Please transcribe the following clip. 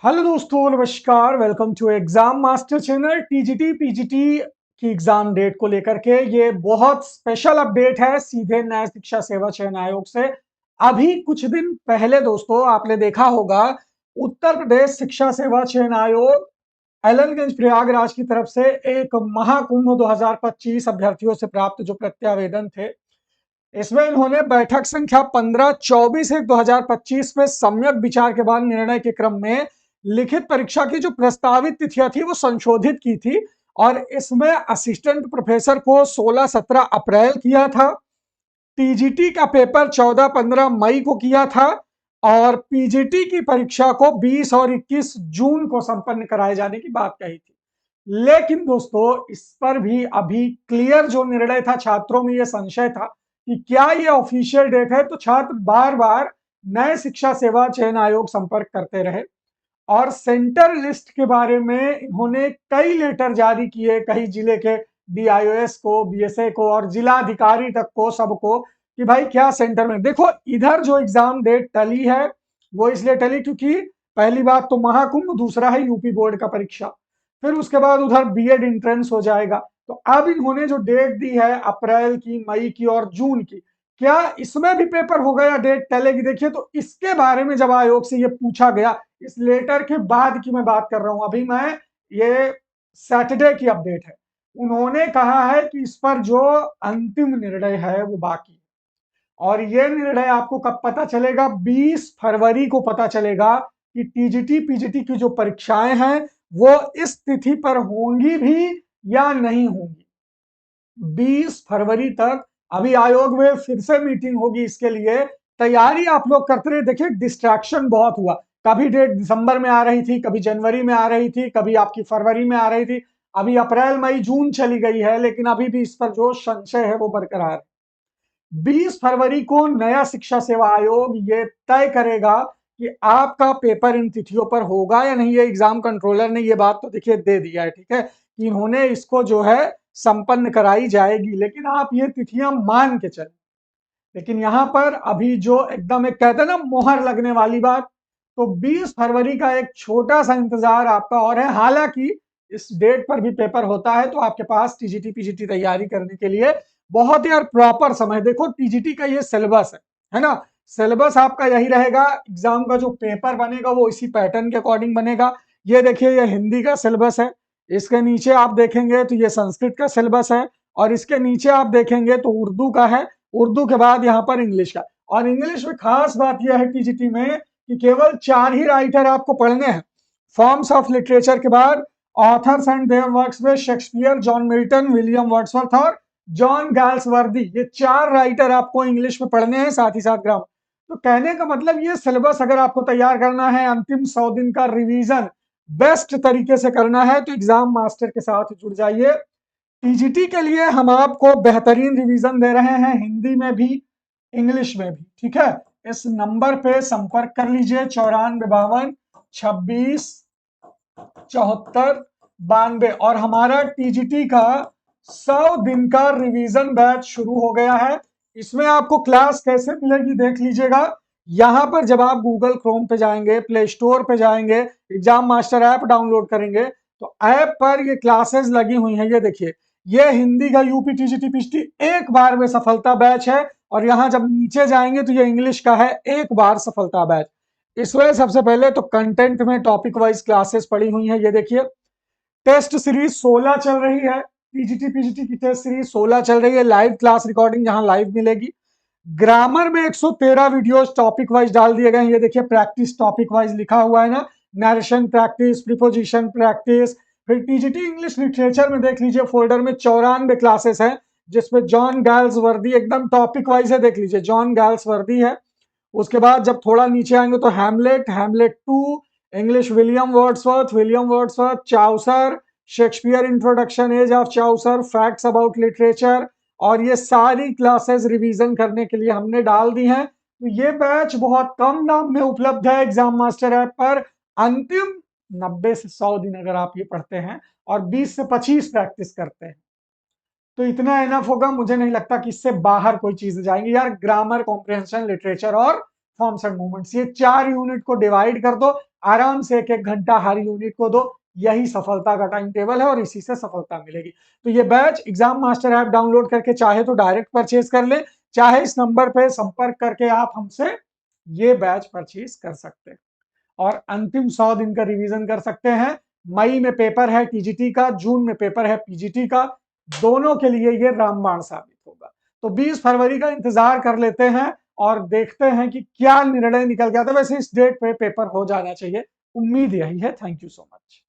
Hello दोस्तों, नमस्कार। Welcome to exam master channel. TGT PGT की एग्जाम डेट को लेकर के ये बहुत स्पेशल अपडेट है सीधे न्याय शिक्षा सेवा चयन आयोग से। अभी कुछ दिन पहले दोस्तों आपने देखा होगा, उत्तर प्रदेश शिक्षा सेवा चयन आयोग एलनगंज प्रयागराज की तरफ से एक महाकुंभ 2025 अभ्यर्थियों से प्राप्त जो प्रत्यावेदन थे, इसमें इन्होंने बैठक संख्या 15/24/2025 में सम्यक विचार के बाद निर्णय के क्रम में लिखित परीक्षा की जो प्रस्तावित तिथियां थी वो संशोधित की थी। और इसमें असिस्टेंट प्रोफेसर को 16-17 अप्रैल किया था, टीजीटी का पेपर 14-15 मई को किया था और पीजीटी की परीक्षा को 20 और 21 जून को संपन्न कराए जाने की बात कही थी। लेकिन दोस्तों, इस पर भी अभी क्लियर जो निर्णय था, छात्रों में यह संशय था कि क्या ये ऑफिशियल डेट है, तो छात्र बार बार नए शिक्षा सेवा चयन आयोग संपर्क करते रहे और सेंटर लिस्ट के बारे में इन्होंने कई लेटर जारी किए, कई जिले के डीआईओएस को, बीएसए को और जिला अधिकारी तक को, सबको, कि भाई क्या सेंटर में देखो। इधर जो एग्जाम डेट टली है वो इसलिए टली क्योंकि पहली बात तो महाकुंभ, दूसरा है यूपी बोर्ड का परीक्षा, फिर उसके बाद उधर बीएड एंट्रेंस हो जाएगा। तो अब इन्होंने जो डेट दी है अप्रैल की, मई की और जून की, क्या इसमें भी पेपर होगा या डेट टलेगी? देखिए, तो इसके बारे में जब आयोग से ये पूछा गया, इस लेटर के बाद की मैं बात कर रहा हूं, अभी मैं ये सैटरडे की अपडेट है, उन्होंने कहा है कि इस पर जो अंतिम निर्णय है वो बाकी है। और ये निर्णय आपको कब पता चलेगा? 20 फरवरी को पता चलेगा कि टीजीटी पीजीटी की जो परीक्षाएं हैं वो इस तिथि पर होंगी भी या नहीं होंगी। 20 फरवरी तक अभी आयोग में फिर से मीटिंग होगी, इसके लिए तैयारी आप लोग करते रहे। देखिए, डिस्ट्रैक्शन बहुत हुआ, कभी डेट दिसंबर में आ रही थी, कभी जनवरी में आ रही थी, कभी आपकी फरवरी में आ रही थी, अभी अप्रैल मई जून चली गई है, लेकिन अभी भी इस पर जो संशय है वो बरकरार है। 20 फरवरी को नया शिक्षा सेवा आयोग ये तय करेगा कि आपका पेपर इन तिथियों पर होगा या नहीं। ये एग्जाम कंट्रोलर ने ये बात तो देखिए दे दिया है, ठीक है, कि इन्होंने इसको जो है संपन्न कराई जाएगी, लेकिन आप ये तिथियां मान के चलें। लेकिन यहां पर अभी जो एकदम एक कहते हैं ना मोहर लगने वाली बात, तो 20 फरवरी का एक छोटा सा इंतजार आपका और है। हालांकि इस डेट पर भी पेपर होता है तो आपके पास टीजीटी पीजीटी तैयारी करने के लिए बहुत ही यार प्रॉपर समय। देखो, टीजीटी का ये सिलेबस है ना, सिलेबस आपका यही रहेगा। एग्जाम का जो पेपर बनेगा वो इसी पैटर्न के अकॉर्डिंग बनेगा। ये देखिए, ये हिंदी का सिलेबस है, इसके नीचे आप देखेंगे तो ये संस्कृत का सिलेबस है, और इसके नीचे आप देखेंगे तो उर्दू का है, उर्दू के बाद यहाँ पर इंग्लिश का। और इंग्लिश में खास बात यह है टीजीटी में कि केवल 4 ही राइटर आपको पढ़ने हैं। फॉर्म्स ऑफ लिटरेचर के बाद ऑथर्स एंड देयर वर्क्स में Shakespeare, John Milton, William Wordsworth और जॉन गैल्सवर्दी, ये 4 राइटर आपको इंग्लिश में पढ़ने हैं, साथ ही साथ ग्रामर। तो कहने का मतलब, ये सिलेबस अगर आपको तैयार करना है, अंतिम 100 दिन का रिवीजन बेस्ट तरीके से करना है, तो एग्जाम मास्टर के साथ जुड़ जाइए। टीजीटी के लिए हम आपको बेहतरीन रिवीजन दे रहे हैं, हिंदी में भी, इंग्लिश में भी, ठीक है। इस नंबर पे संपर्क कर लीजिए, 9452 26 74 92। और हमारा टीजीटी का 100 दिन का रिवीजन बैच शुरू हो गया है। इसमें आपको क्लास कैसे मिलेगी देख लीजिएगा। यहां पर जब आप गूगल क्रोम पे जाएंगे, प्ले स्टोर पे जाएंगे, एग्जाम मास्टर ऐप डाउनलोड करेंगे, तो ऐप पर ये क्लासेस लगी हुई हैं। ये देखिए, ये हिंदी का यूपी टीजीटी पीजीटी एक बार में सफलता बैच है, और यहां जब नीचे जाएंगे तो ये इंग्लिश का है, एक बार सफलता बैच। इसमें सबसे पहले तो कंटेंट में टॉपिक वाइज क्लासेस पड़ी हुई हैं। ये देखिए, टेस्ट सीरीज 16 चल रही है, टीजीटी पीजीटी की टेस्ट सीरीज 16 चल रही है, लाइव क्लास रिकॉर्डिंग जहां लाइव मिलेगी। ग्रामर में 113 वीडियोस टॉपिक वाइज डाल दिए गए हैं। ये देखिए, प्रैक्टिस टॉपिक वाइज लिखा हुआ है ना, नरेशन प्रैक्टिस, प्रीपोजिशन प्रैक्टिस। फिर टीजीटी इंग्लिश लिटरेचर में देख लीजिए, फोल्डर में 94 क्लासेस हैं, जिसमें जॉन गैल्स वर्दी एकदम टॉपिक वाइज है, देख लीजिए, जॉन गैल्स वर्दी है। उसके बाद जब थोड़ा नीचे आएंगे तो Hamlet, Hamlet 2, English William Wordsworth, Chaucer, Shakespeare introduction, age of Chaucer, facts about literature. और ये सारी क्लासेस रिवीजन करने के लिए हमने डाल दी हैं। तो ये बैच बहुत कम दाम में उपलब्ध है एग्जाम मास्टर ऐप पर। अंतिम 90 से 100 दिन अगर आप ये पढ़ते हैं और 20 से 25 प्रैक्टिस करते हैं, तो इतना एनफ होगा। मुझे नहीं लगता कि इससे बाहर कोई चीज जाएंगी यार। ग्रामर, कॉम्प्रिहेंशन, लिटरेचर और फॉर्म्स एंड मूवमेंट्स। ये 4 यूनिट को डिवाइड कर दो, आराम से 1-1 घंटा हर यूनिट को दो, यही सफलता का टाइम टेबल है और इसी से सफलता मिलेगी। तो ये batch exam master app download करके चाहे तो डायरेक्ट परचेज कर ले, चाहे इस नंबर पे संपर्क करके आप हमसे ये बैच परचेज कर सकते हैं और अंतिम 100 दिन का रिवीजन कर सकते हैं। मई में पेपर है टीजीटी का, जून में पेपर है पीजीटी का, दोनों के लिए ये रामबाण साबित होगा। तो 20 फरवरी का इंतजार कर लेते हैं और देखते हैं कि क्या निर्णय निकल गया था। वैसे इस डेट पे पेपर हो जाना चाहिए, उम्मीद यही है। Thank you so much.